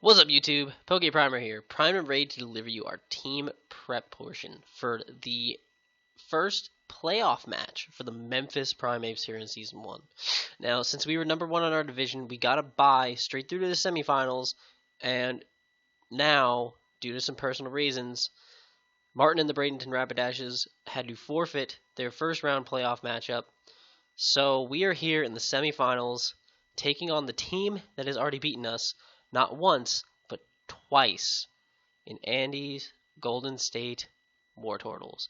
What's up, YouTube? PokePrimer here, primed and ready to deliver you our team prep portion for the first playoff match for the Memphis Primeapes here in Season 1. Now, since we were number 1 in our division, we got a bye straight through to the semifinals, and now, due to some personal reasons, Martin and the Bradenton Rapidashes had to forfeit their first round playoff matchup. So we are here in the semifinals, taking on the team that has already beaten us, not once, but twice, in Andy's Golden State Wartortles.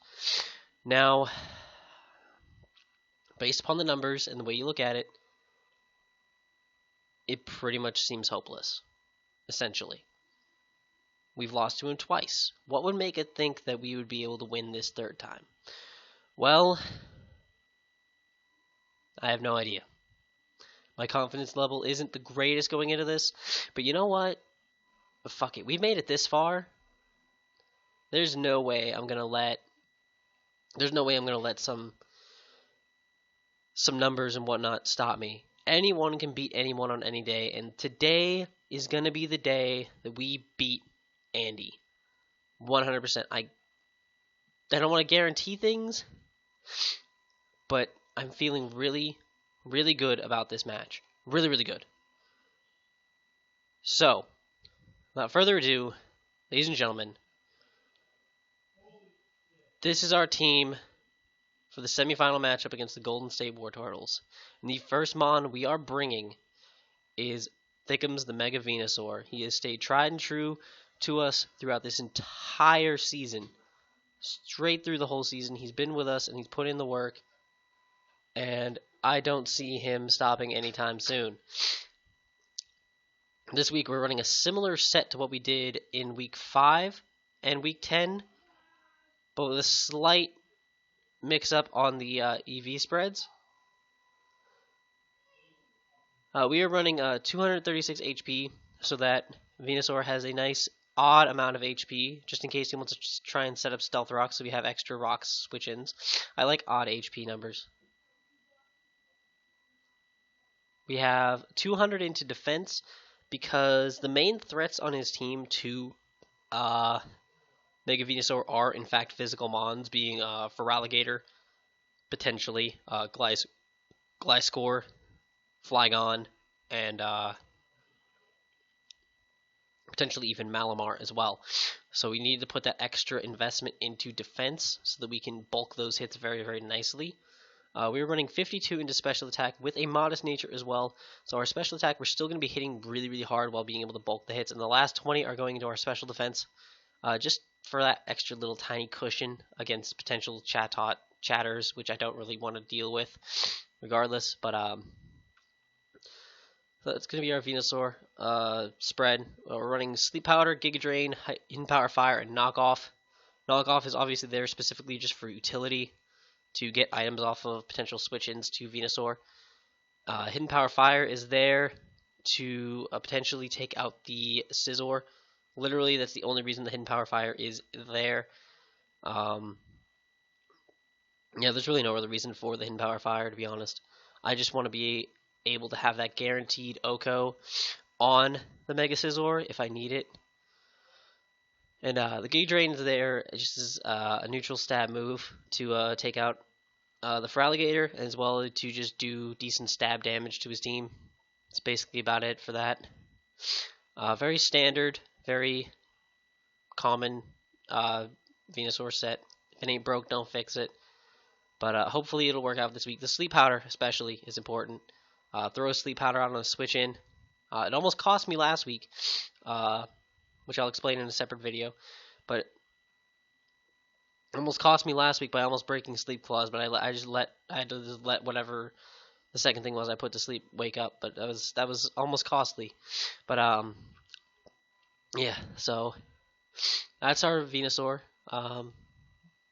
Now, based upon the numbers and the way you look at it, it pretty much seems hopeless, essentially. We've lost to him twice. What would make it think that we would be able to win this third time? Well, I have no idea. My confidence level isn't the greatest going into this, but you know what? Fuck it. We've made it this far. There's no way I'm gonna let some numbers and whatnot stop me. Anyone can beat anyone on any day, and today is gonna be the day that we beat Andy. 100%. I don't want to guarantee things, but I'm feeling really, really good about this match. Really, really good. So, without further ado, ladies and gentlemen, this is our team for the semifinal matchup against the Golden State Wartortles. And the first mon we are bringing is Thickums the Mega Venusaur. He has stayed tried and true to us throughout this entire season. Straight through the whole season, he's been with us and he's put in the work. And I don't see him stopping anytime soon. This week we're running a similar set to what we did in Week 5 and Week 10, but with a slight mix-up on the EV spreads. We are running 236 HP, so that Venusaur has a nice odd amount of HP, just in case he wants to try and set up Stealth Rock, so we have extra rock switch-ins. I like odd HP numbers. We have 200 into defense, because the main threats on his team to Mega Venusaur are, in fact, physical mons, being Feraligatr, potentially, Gliscor, Flygon, and potentially even Malamar as well. So we need to put that extra investment into defense so that we can bulk those hits very, very nicely. We were running 52 into special attack with a modest nature as well. So our special attack, we're still going to be hitting really, really hard while being able to bulk the hits. And the last 20 are going into our special defense, just for that extra little tiny cushion against potential chatters, which I don't really want to deal with regardless. But so that's going to be our Venusaur spread. We're running Sleep Powder, Giga Drain, Hidden Power Fire, and Knockoff. Knockoff is obviously there specifically just for utility, to get items off of potential switch-ins to Venusaur. Hidden Power Fire is there to potentially take out the Scizor. Literally, that's the only reason the Hidden Power Fire is there. Yeah, there's really no other reason for the Hidden Power Fire, to be honest. I just want to be able to have that guaranteed OHKO on the Mega Scizor if I need it. And the Giga Drain is there just as a neutral stab move to take out the Feraligatr, as well as to just do decent stab damage to his team. That's basically about it for that. Very standard, very common Venusaur set. If it ain't broke, don't fix it. But hopefully it'll work out this week. The Sleep Powder especially is important. Throw a Sleep Powder out on a switch in. It almost cost me last week, which I'll explain in a separate video. But it almost cost me last week by almost breaking Sleep Claws, but I had to just let whatever the second thing was I put to sleep wake up. But that was almost costly. But yeah, so that's our Venusaur.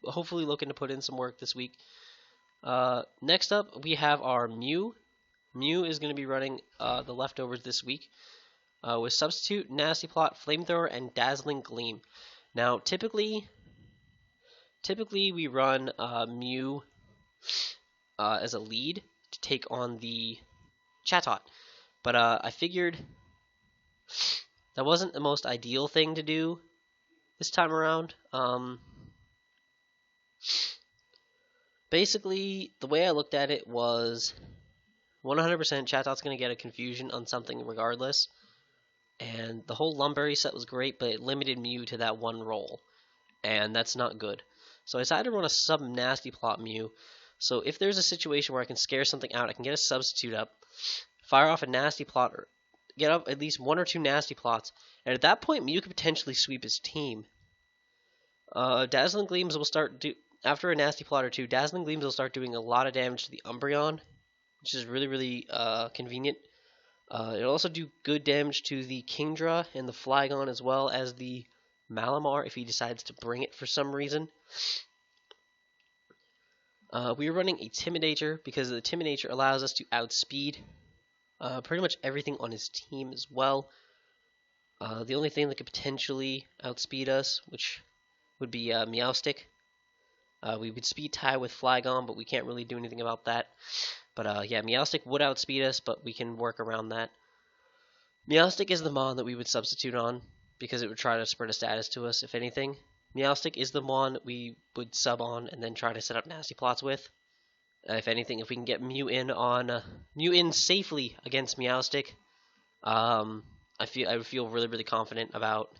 Hopefully looking to put in some work this week. Next up, we have our Mew. Mew is going to be running the leftovers this week with Substitute, Nasty Plot, Flamethrower, and Dazzling Gleam. Now, typically we run Mew as a lead to take on the Chatot, but I figured That wasn't the most ideal thing to do this time around. Basically, the way I looked at it was 100% Chatot's going to get a confusion on something regardless. And the whole Lumberry set was great, but it limited Mew to that one role. And that's not good. So I decided to run a sub Nasty Plot Mew. So if there's a situation where I can scare something out, I can get a substitute up, fire off a Nasty Plot, or get up at least 1 or 2 Nasty Plots, and at that point Mew could potentially sweep his team. Dazzling Gleams will start after a Nasty Plot or 2. Dazzling Gleams will start doing a lot of damage to the Umbreon, which is really, really convenient. It'll also do good damage to the Kingdra and the Flygon, as well as the Malamar if he decides to bring it for some reason. We are running a Timidator because the Timidator allows us to outspeed pretty much everything on his team as well. The only thing that could potentially outspeed us, which would be Meowstic. We would speed tie with Flygon, but we can't really do anything about that. But yeah, Meowstic would outspeed us, but we can work around that. Meowstic is the Mon that we would substitute on, because it would try to spread a status to us, if anything. Meowstic is the Mon that we would sub on and then try to set up Nasty Plots with. If anything, if we can get Mew in safely against Meowstic, I would feel really, really confident about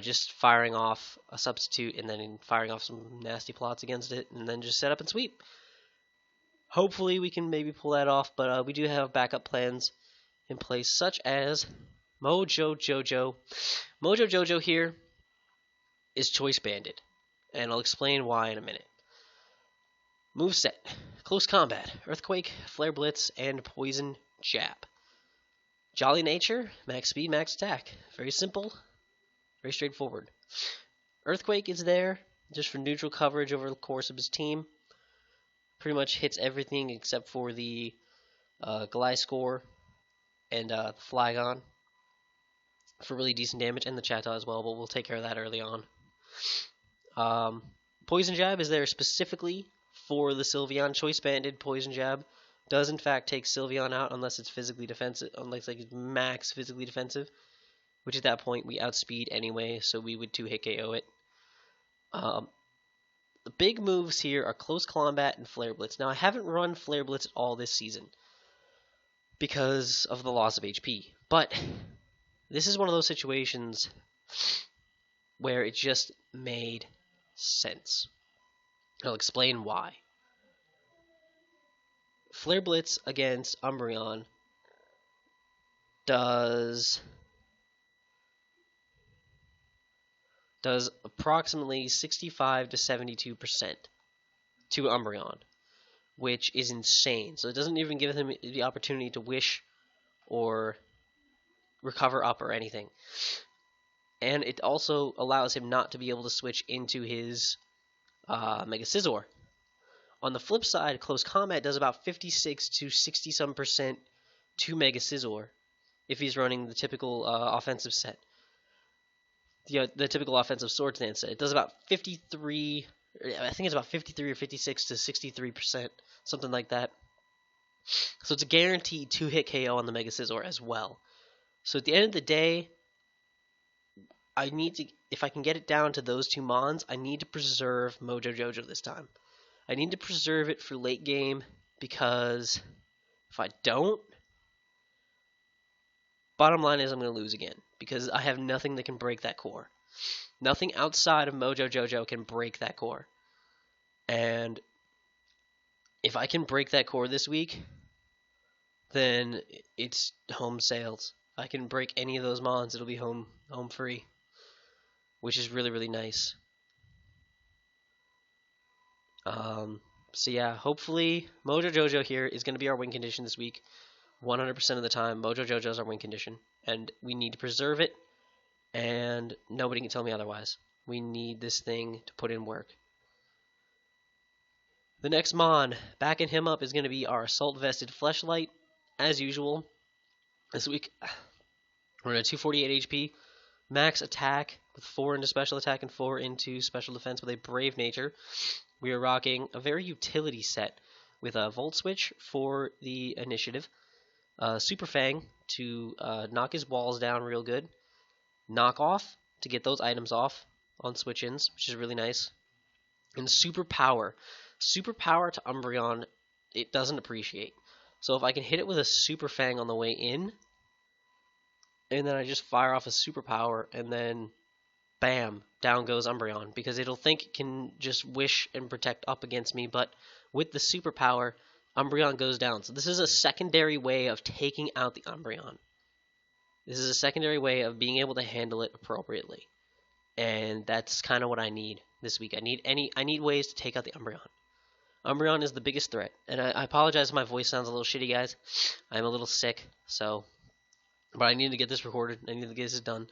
just firing off a substitute and then firing off some Nasty Plots against it, and then just set up and sweep. Hopefully we can maybe pull that off, but we do have backup plans in place, such as Mojo Jojo. Mojo Jojo here is Choice Banded, and I'll explain why in a minute. Moveset: Close Combat, Earthquake, Flare Blitz, and Poison Jab. Jolly Nature, Max Speed, Max Attack. Very simple, very straightforward. Earthquake is there just for neutral coverage over the course of his team. Pretty much hits everything except for the Gliscor and the Flygon for really decent damage, and the Chatot as well, but we'll take care of that early on. Poison Jab is there specifically for the Sylveon. Choice Banded Poison Jab does in fact take Sylveon out unless it's physically defensive, unless it's max physically defensive, which at that point we outspeed anyway, so we would 2-hit KO it. The big moves here are Close Combat and Flare Blitz. Now I haven't run Flare Blitz at all this season because of the loss of HP, but this is one of those situations where it just made sense. I'll explain why. Flare Blitz against Umbreon does approximately 65 to 72% to Umbreon, which is insane. So it doesn't even give him the opportunity to wish or recover up or anything. And it also allows him not to be able to switch into his Mega Scizor. On the flip side, Close Combat does about 56 to 60-some% to Mega Scizor if he's running the typical offensive set. The typical offensive Sword Dance set. It does about 53, I think it's about 53 or 56 to 63%, something like that. So it's a guaranteed 2-hit KO on the Mega Scizor as well. So at the end of the day, I need to, if I can get it down to those two Mons, I need to preserve Mojo Jojo this time. I need to preserve it for late game, because if I don't, bottom line is I'm going to lose again, because I have nothing that can break that core. Nothing outside of Mojo Jojo can break that core. And if I can break that core this week, then it's home sales. If I can break any of those Mons, it'll be home free, which is really, really nice. So yeah, hopefully Mojo Jojo here is going to be our win condition this week. 100% of the time, Mojo Jojo is our win condition, and we need to preserve it, and nobody can tell me otherwise. We need this thing to put in work. The next Mon, backing him up, is going to be our Assault Vested Fleshlight, as usual. This week, we're at 248 HP, max attack with 4 into special attack and 4 into special defense with a Brave Nature. We are rocking a very utility set with a Volt Switch for the initiative, Super Fang to knock his walls down real good, knockoff to get those items off on switch-ins, which is really nice. And super power. Super power to Umbreon, it doesn't appreciate. So if I can hit it with a Super Fang on the way in, and then I just fire off a super power, and then bam, down goes Umbreon, because it'll think it can just wish and protect up against me, but with the superpower, Umbreon goes down. So this is a secondary way of taking out the Umbreon. This is a secondary way of being able to handle it appropriately. And that's kind of what I need this week. I need ways to take out the Umbreon. Umbreon is the biggest threat. And I apologize if my voice sounds a little shitty, guys. I'm a little sick, but I need to get this recorded. I need to get this done.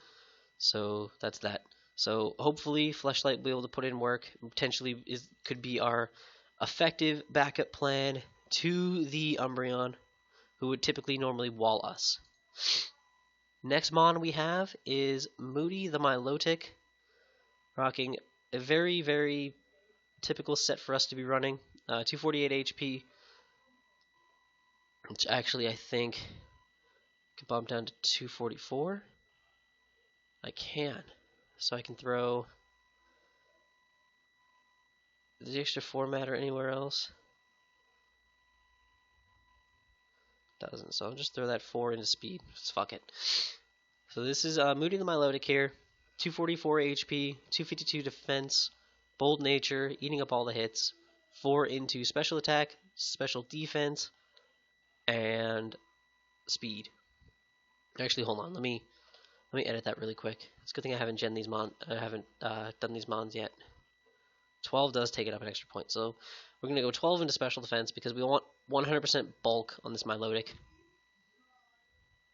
So that's that. So hopefully Fleshlight will be able to put in work. Potentially could be our effective backup plan to the Umbreon, who would typically normally wall us. Next mon we have is Moody the Milotic, rocking a very, very typical set for us to be running. 248 HP, which actually I think could bump down to 244. I can. So I can throw the extra 4 matter anywhere else. Doesn't. So I'll just throw that 4 into speed. Just fuck it. So this is Moody the Milotic here. 244 HP, 252 defense, bold nature, eating up all the hits. 4 into special attack, special defense, and speed. Actually, hold on. Let me edit that really quick. It's a good thing I haven't done these mons yet. 12 does take it up an extra point, so we're gonna go 12 into special defense because we want 100% bulk on this Milotic.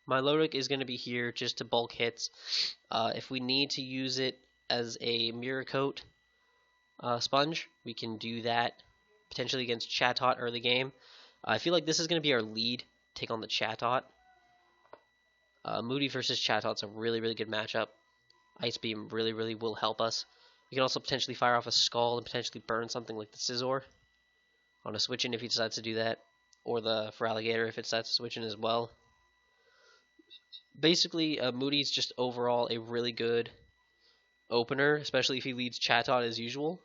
Milotic is gonna be here just to bulk hits. If we need to use it as a mirror coat sponge, we can do that potentially against Chatot early game. I feel like this is gonna be our lead. Take on the Chatot. Moody versus Chatot's a really, really good matchup. Ice Beam really, really will help us. We can also potentially fire off a Skull and potentially burn something like the Scizor on a switch-in if he decides to do that, or the Feraligatr if it decides to switch in as well. Basically, Moody's just overall a really good opener, especially if he leads Chatot as usual.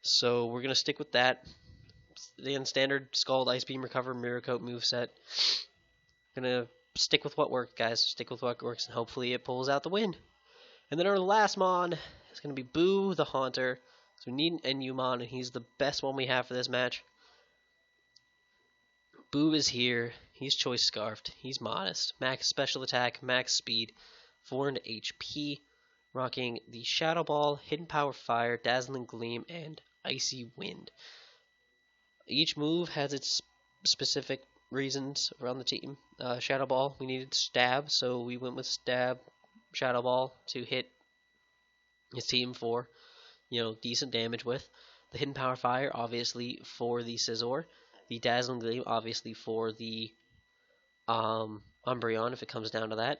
So we're going to stick with that. The standard Scald, Ice Beam, Recover, Mirror Coat moveset. Gonna stick with what worked, guys. Stick with what works, and hopefully it pulls out the win. And then our last mon is going to be Boo the Haunter. So we need an NU mon, and he's the best one we have for this match. Boo is here. He's choice scarfed. He's modest. Max special attack, max speed, 4 into HP. Rocking the Shadow Ball, Hidden Power Fire, Dazzling Gleam, and Icy Wind. Each move has its specific reasons around the team. Shadow Ball, we needed Stab, so we went with Stab, Shadow Ball to hit his team for, decent damage with. The Hidden Power Fire, obviously, for the Scizor. The Dazzling Gleam, obviously, for the Umbreon, if it comes down to that.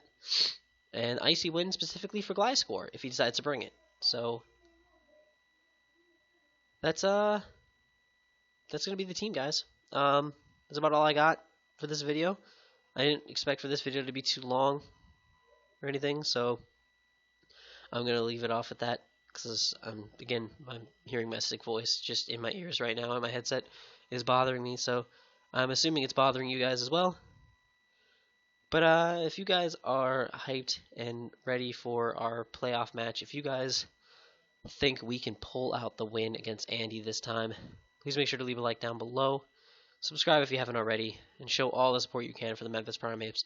And Icy Wind, specifically for Gliscor, if he decides to bring it. So, that's going to be the team, guys. That's about all I got for this video. I didn't expect for this video to be too long or anything, so I'm going to leave it off at that, because I'm hearing my sick voice just in my ears right now, and my headset is bothering me, so I'm assuming it's bothering you guys as well. But if you guys are hyped and ready for our playoff match, if you guys think we can pull out the win against Andy this time, please make sure to leave a like down below. Subscribe if you haven't already, and show all the support you can for the Memphis Primeapes.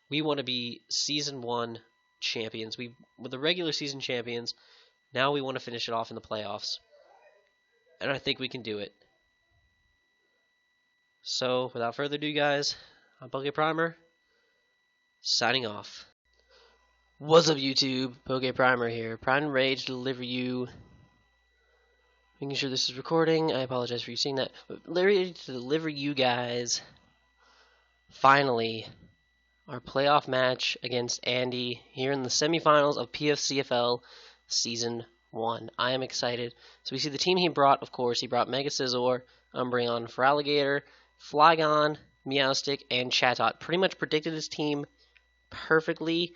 We want to be Season 1 champions. We were the regular season champions. Now we want to finish it off in the playoffs. And I think we can do it. So, without further ado, guys, I'm PokePrimer, signing off. What's up, YouTube? PokePrimer here. Prime and Rage to deliver you. Making sure this is recording. I apologize for you seeing that. But ready to deliver you guys, finally, our playoff match against Andy here in the semifinals of PFCFL Season 1. I am excited. So we see the team he brought, of course. He brought Mega Scizor, Umbreon, Feraligatr, Flygon, Meowstic, and Chatot. Pretty much predicted his team perfectly.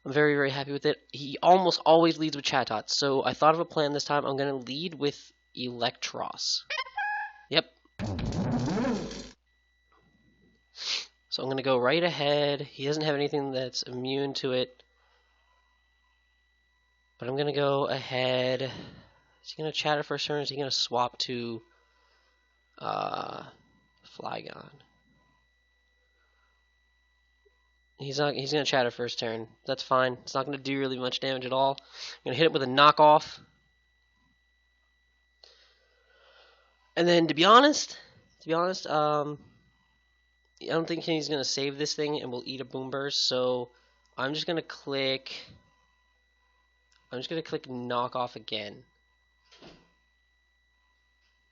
I'm very, very happy with it. He almost always leads with Chatot, so I thought of a plan this time. I'm going to lead with Electros. Yep. So I'm going to go right ahead. He doesn't have anything that's immune to it. But I'm going to go ahead. Is he going to Chatter first turn, or is he going to swap to Flygon? He's going to Chatter first turn. That's fine. It's not going to do really much damage at all. I'm going to hit it with a knockoff. And then to be honest, I don't think he's going to save this thing and will eat a Boom Burst, so I'm just going to click knockoff again.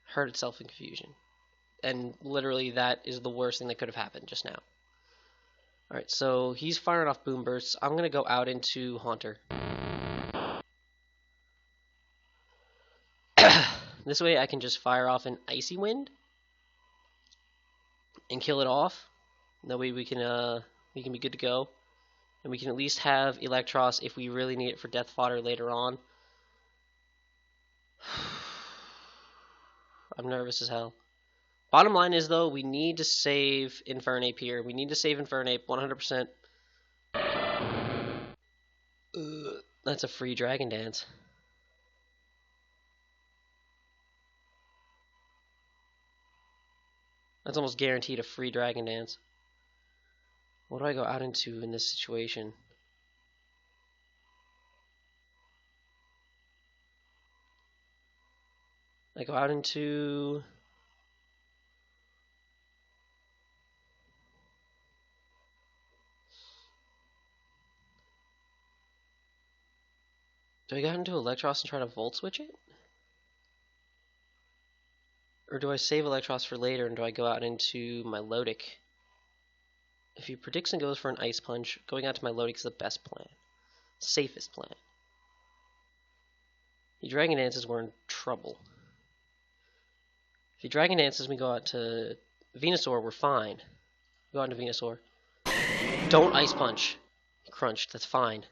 Hurt itself in confusion. And literally that is the worst thing that could have happened just now. Alright, so he's firing off Boom Bursts. I'm going to go out into Haunter. This way I can just fire off an Icy Wind and kill it off. That way we can be good to go. And we can at least have Electros if we really need it for Death Fodder later on. I'm nervous as hell. Bottom line is, though, we need to save Infernape here. We need to save Infernape 100%. That's a free Dragon Dance. That's almost guaranteed a free Dragon Dance. What do I go out into in this situation? I go out into... Do I go out into Electros and try to Volt Switch it? Or do I save Electros for later and do I go out into my Milotic? If he predicts and goes for an Ice Punch, going out to my Milotic is the best plan. Safest plan. If he Dragon Dances, we're in trouble. If he Dragon Dances, we go out to Venusaur, we're fine. Go out into Venusaur. Don't Ice Punch. He crunched, that's fine.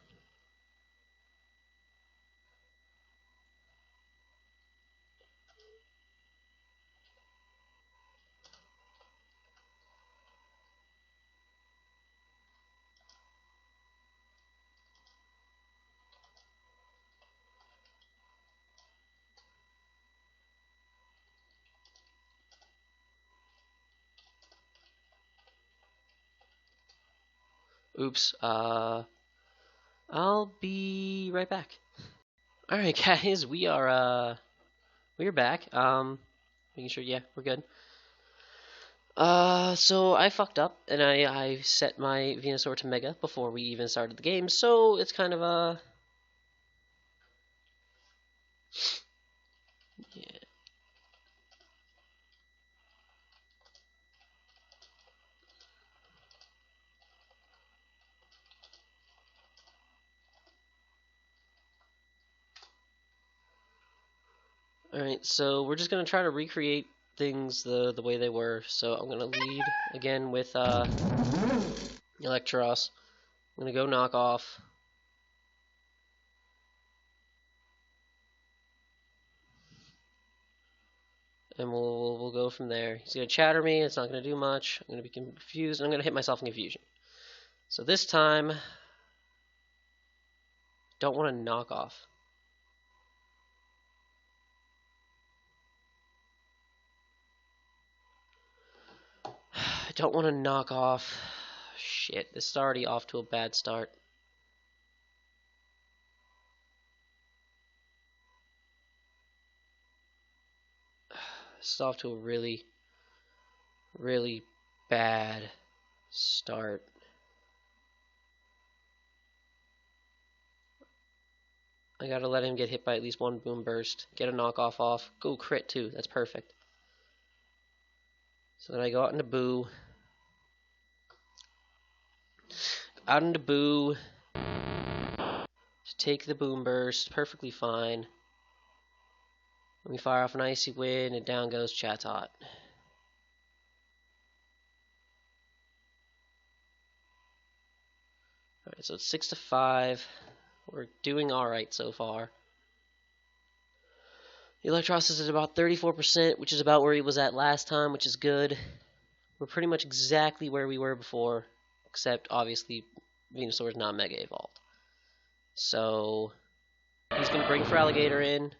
Oops, I'll be right back. Alright guys, we're back. Making sure, yeah, we're good. So I fucked up, and I set my Venusaur to Mega before we even started the game, so it's kind of, yeah. Alright, so we're just gonna try to recreate things the way they were. So I'm gonna lead again with Electros. I'm gonna go knockoff. And we'll go from there. He's gonna chatter me, it's not gonna do much. I'm gonna be confused, and I'm gonna hit myself in confusion. So this time, don't want to knock off. I don't want to knock off. Shit, this is already off to a bad start. This is off to a really, really bad start. I gotta let him get hit by at least one Boom Burst. Get a knockoff off. Go crit too. That's perfect. So then I go out into Boo. Out into Boo. Take the Boom Burst. Perfectly fine. We fire off an Icy Wind and down goes Chatot. Alright, so it's 6-5. We're doing alright so far. Electros is at about 34%, which is about where he was at last time, which is good. We're pretty much exactly where we were before, except obviously Venusaur is not Mega Evolved. So he's going to bring for Alligator in, and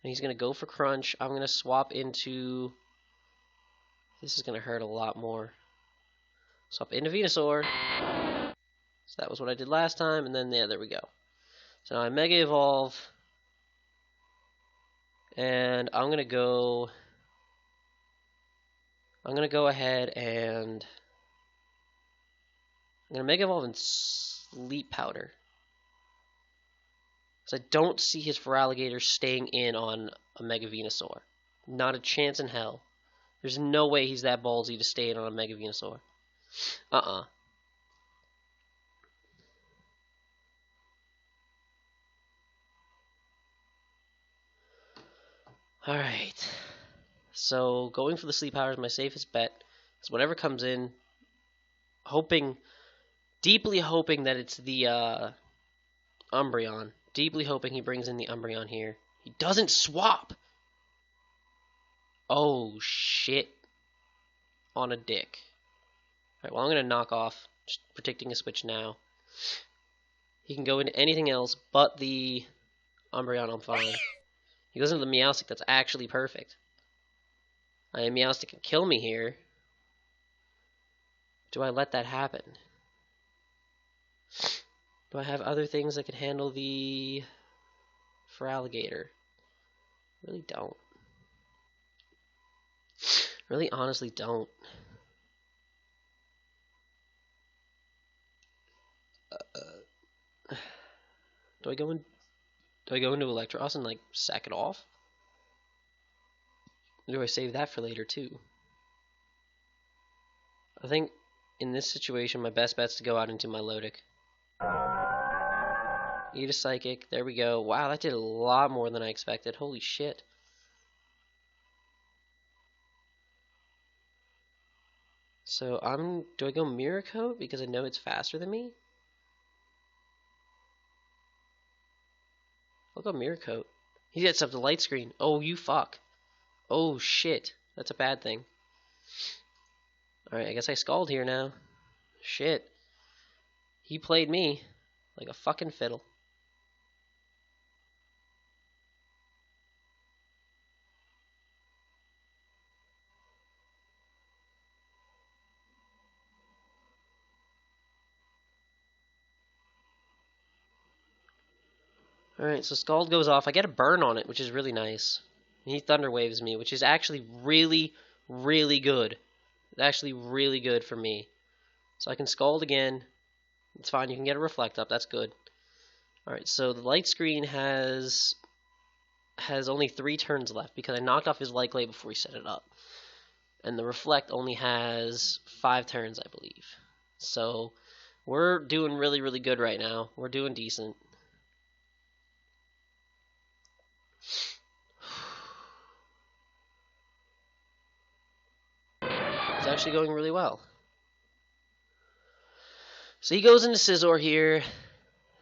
he's going to go for Crunch. I'm going to swap into... This is going to hurt a lot more. Swap into Venusaur. So that was what I did last time, and then, yeah, there we go. So now I Mega Evolve, and I'm going to go ahead and I'm going to Mega Evolve and Sleep Powder. Because I don't see his Feraligatr staying in on a Mega Venusaur. Not a chance in hell. There's no way he's that ballsy to stay in on a Mega Venusaur. Alright. So, going for the Sleep Powder is my safest bet. Because whatever comes in, deeply hoping that it's the Umbreon. Deeply hoping he brings in the Umbreon here. He doesn't swap! Oh, shit. On a dick. Alright, well, I'm going to knock off. Just predicting a switch now. He can go into anything else but the Umbreon, I'm fine. He goes into the Meowstic, that's actually perfect. Meowstic can kill me here. Do I let that happen? Do I have other things that could handle the Feraligatr? Really don't. Really honestly don't. Do I go into Electros and like sack it off? Or do I save that for later too? I think in this situation my best bet's to go out into my Milotic. Eat a Psychic, there we go. Wow, that did a lot more than I expected. Holy shit. So do I go Mirror Coat because I know it's faster than me? I'll go Mirror Coat. He gets up the Light Screen. Oh, you fuck. Oh, shit. That's a bad thing. Alright, I guess I Scald here now. Shit. He played me like a fucking fiddle. Alright, so Scald goes off. I get a burn on it, which is really nice. And he Thunder Waves me, which is actually really, really good. It's actually really good for me. So I can Scald again. It's fine, you can get a Reflect up, that's good. Alright, so the Light Screen has only 3 turns left because I knocked off his Light Clay before he set it up. And the Reflect only has 5 turns, I believe. So we're doing really, really good right now. We're doing decent. It's actually going really well. So he goes into Scizor here.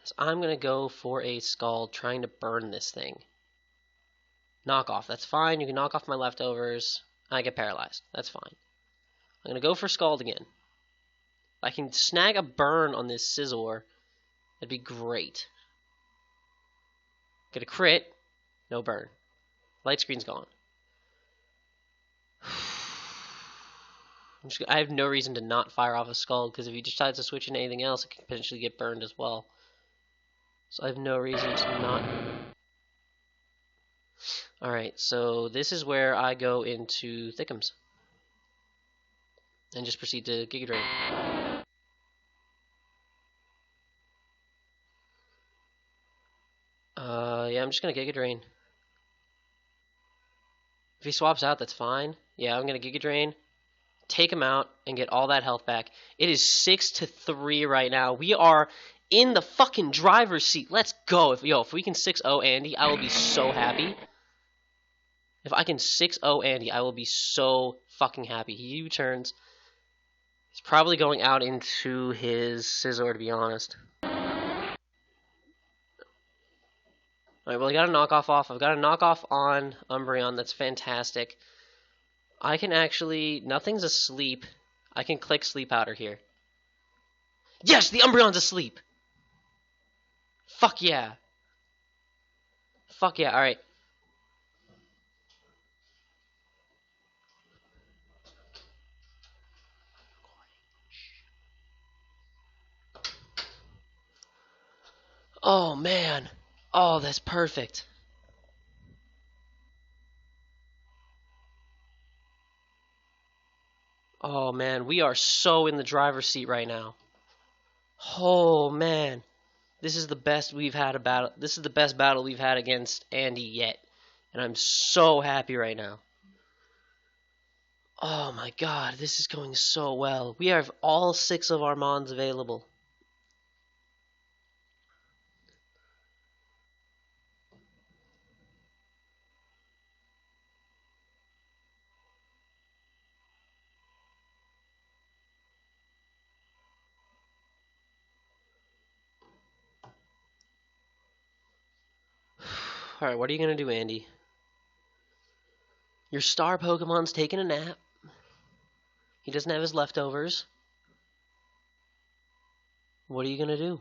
So I'm going to go for a Scald, trying to burn this thing. Knock off, that's fine. You can knock off my leftovers. I get paralyzed. That's fine. I'm going to go for Scald again. If I can snag a burn on this Scizor, that'd be great. Get a crit. No burn. Light Screen's gone. I have no reason to not fire off a Scald, because if he decides to switch into anything else, it can potentially get burned as well. So I have no reason to not... Alright, so this is where I go into Thickums. And just proceed to Giga Drain. Yeah, I'm just going to Giga Drain. If he swaps out, that's fine. Yeah, I'm going to Giga Drain, take him out, and get all that health back. It is 6-3 right now. We are in the fucking driver's seat. Let's go. If we can 6-0 Andy, I will be so happy. If I can 6-0 Andy, I will be so fucking happy. He U-turns. He's probably going out into his Scizor, to be honest. Alright, well, I got a knockoff off. I've got a knockoff on Umbreon. That's fantastic. I can actually... Nothing's asleep. I can click Sleep Powder here. Yes! The Umbreon's asleep! Fuck yeah. Fuck yeah, alright. Oh, man. Oh, that's perfect. Oh, man. We are so in the driver's seat right now. Oh, man. This is the best we've had a battle. This is the best battle we've had against Andy yet. And I'm so happy right now. Oh, my God. This is going so well. We have all 6 of our Mons available. Alright, what are you going to do, Andy? Your star Pokemon's taking a nap. He doesn't have his leftovers. What are you going to do?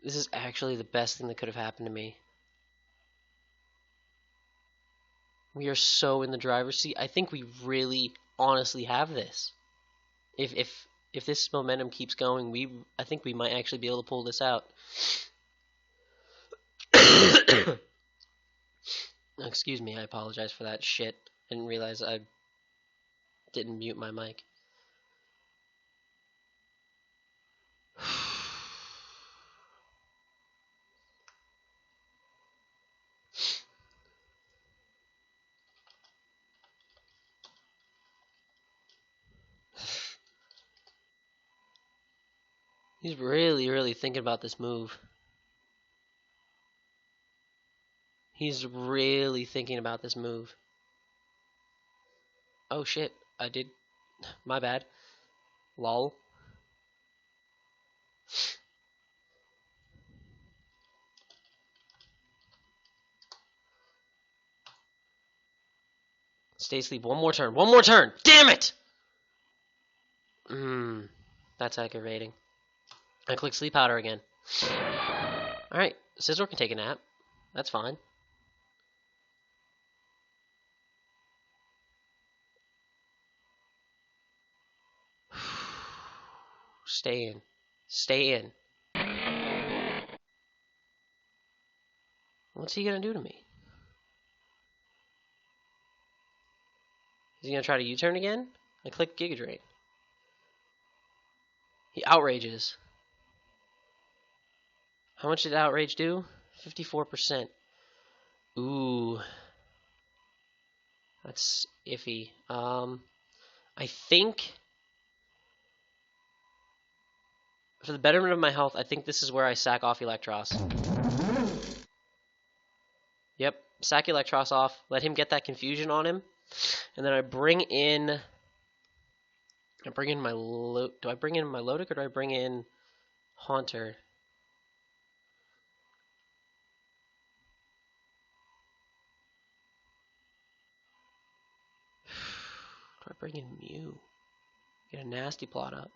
This is actually the best thing that could have happened to me. We are so in the driver's seat. I think we really, honestly have this. If this momentum keeps going, I think we might actually be able to pull this out. Excuse me, I apologize for that shit. I didn't realize I didn't mute my mic. He's really, really thinking about this move. He's really thinking about this move. Oh shit, I did. My bad. Lol. Stay asleep. One more turn. One more turn. Damn it! That's aggravating. I click Sleep Powder again. Alright, Scizor can take a nap. That's fine. Stay in. Stay in. What's he gonna do to me? Is he gonna try to U-turn again? I click Giga Drain. He outrages. How much did outrage do? 54%. Ooh. That's iffy. I think for the betterment of my health, I think this is where I sack off Electros. Yep, sack Electros off, let him get that confusion on him, and then I bring in my do I bring in my Lodic or do I bring in Haunter? Do I bring in Mew? Get a nasty plot up.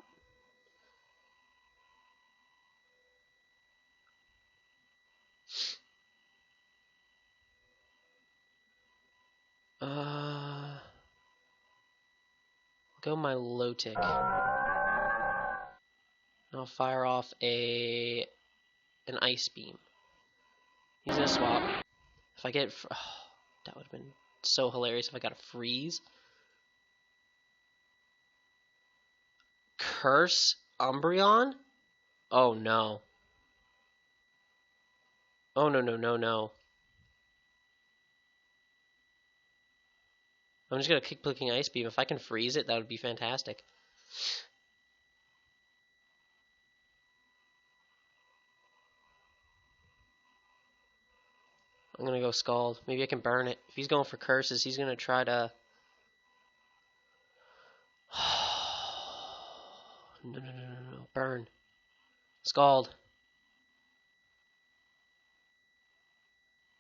I'll go my Lotic. I'll fire off an Ice Beam. He's gonna swap. If I get, that would have been so hilarious if I got a freeze. Curse Umbreon? Oh no. Oh no no no no. I'm just gonna keep clicking Ice Beam. If I can freeze it, that would be fantastic. I'm gonna go Scald. Maybe I can burn it. If he's going for curses, he's gonna try to... No. Burn. Scald.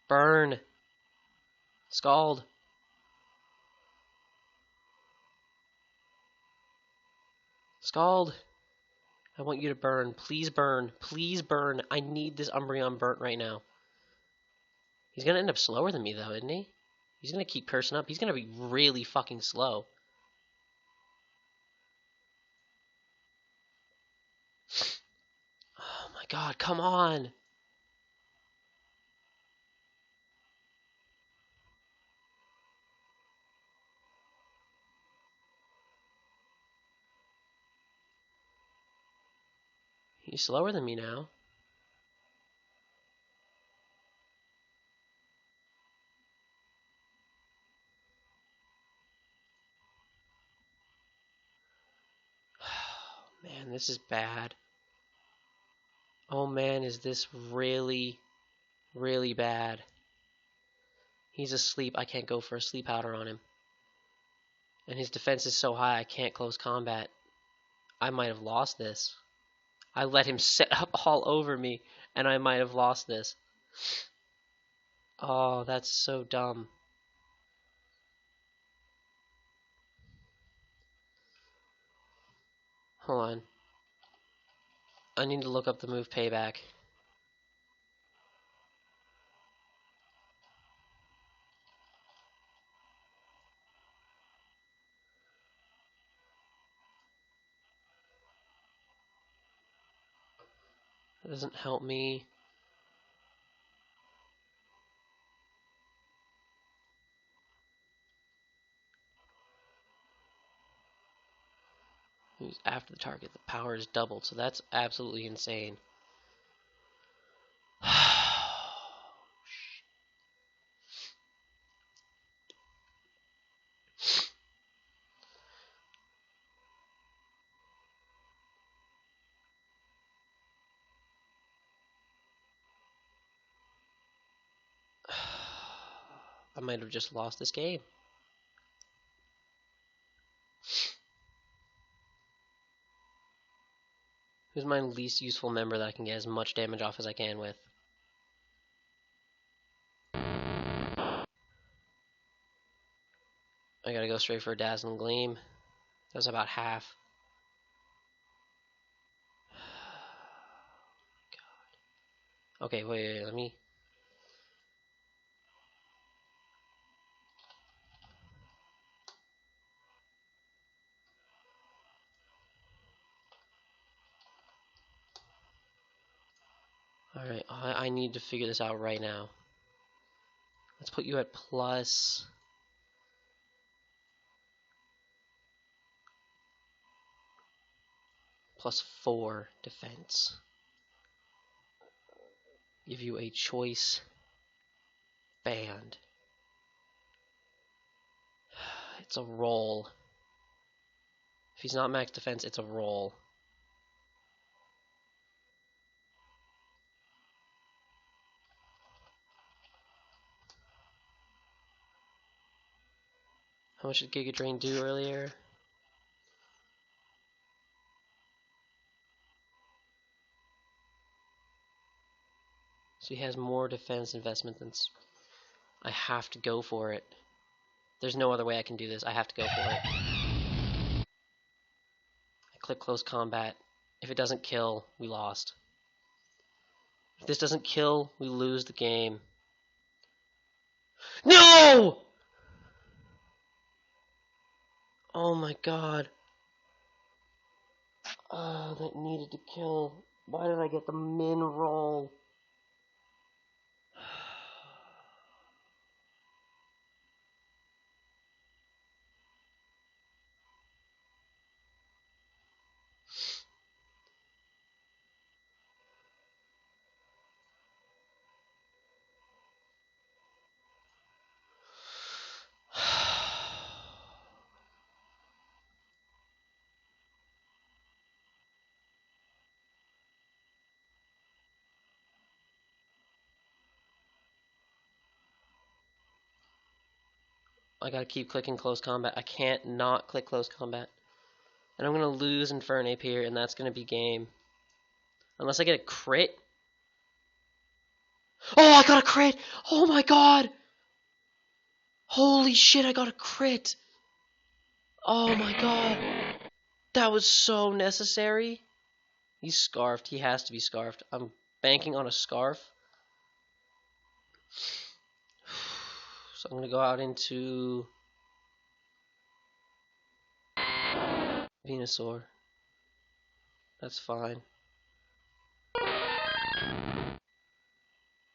Burn. Scald. Scald. I want you to burn. Please burn. Please burn. I need this Umbreon burnt right now. He's gonna end up slower than me though, isn't he? He's gonna keep cursing up. He's gonna be really fucking slow. Oh my god, come on! He's slower than me now. Man, this is bad. Oh man, is this really, really bad. He's asleep. I can't go for a sleep powder on him. And his defense is so high I can't close combat. I might have lost this. I let him set up all over me, and I might have lost this. Oh, that's so dumb. Hold on. I need to look up the move payback. That doesn't help me. After the target, the power is doubled, so that's absolutely insane. I might have just lost this game. Who's my least useful member that I can get as much damage off as I can with? I gotta go straight for a Dazzling Gleam. That's about half. God. Okay, wait, let me... Alright, I need to figure this out right now. Let's put you at plus... +4 defense. Give you a choice band. It's a roll. If he's not max defense, it's a roll. How much did Giga Drain do earlier? So he has more defense investment than... I have to go for it. There's no other way I can do this. I have to go for it. I click close combat. If it doesn't kill, we lost. If this doesn't kill, we lose the game. No! Oh my god. Oh, that needed to kill. Why did I get the min roll? I gotta keep clicking close combat. I can't not click close combat. And I'm gonna lose Infernape here, and that's gonna be game. Unless I get a crit. Oh, I got a crit! Oh my god! Holy shit, I got a crit! Oh my god. That was so necessary. He's scarfed. He has to be scarfed. I'm banking on a scarf. So I'm going to go out into Venusaur. That's fine.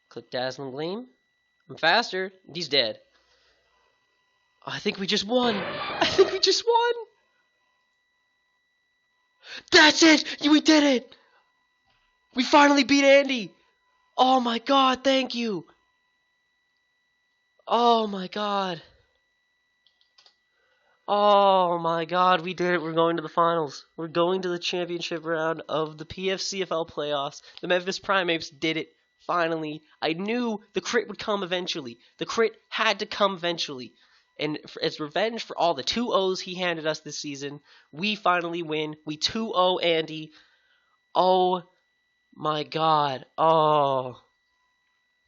Click Dazzling Gleam. I'm faster. He's dead. I think we just won. I think we just won. That's it. We did it. We finally beat Andy. Oh my god, thank you. Oh my god. Oh my god, we did it. We're going to the finals. We're going to the championship round of the PFCFL playoffs. The Memphis Primeapes did it. Finally. I knew the crit would come eventually. The crit had to come eventually. And as revenge for all the 2-0s he handed us this season, we finally win. We 2-0 Andy. Oh my god. Oh.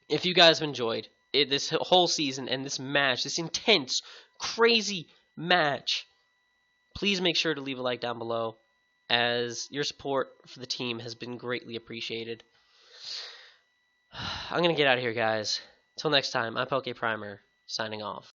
If you guys have enjoyed this whole season and this match, this intense, crazy match, please make sure to leave a like down below, as your support for the team has been greatly appreciated. I'm going to get out of here, guys. Until next time, I'm PokePrimer, signing off.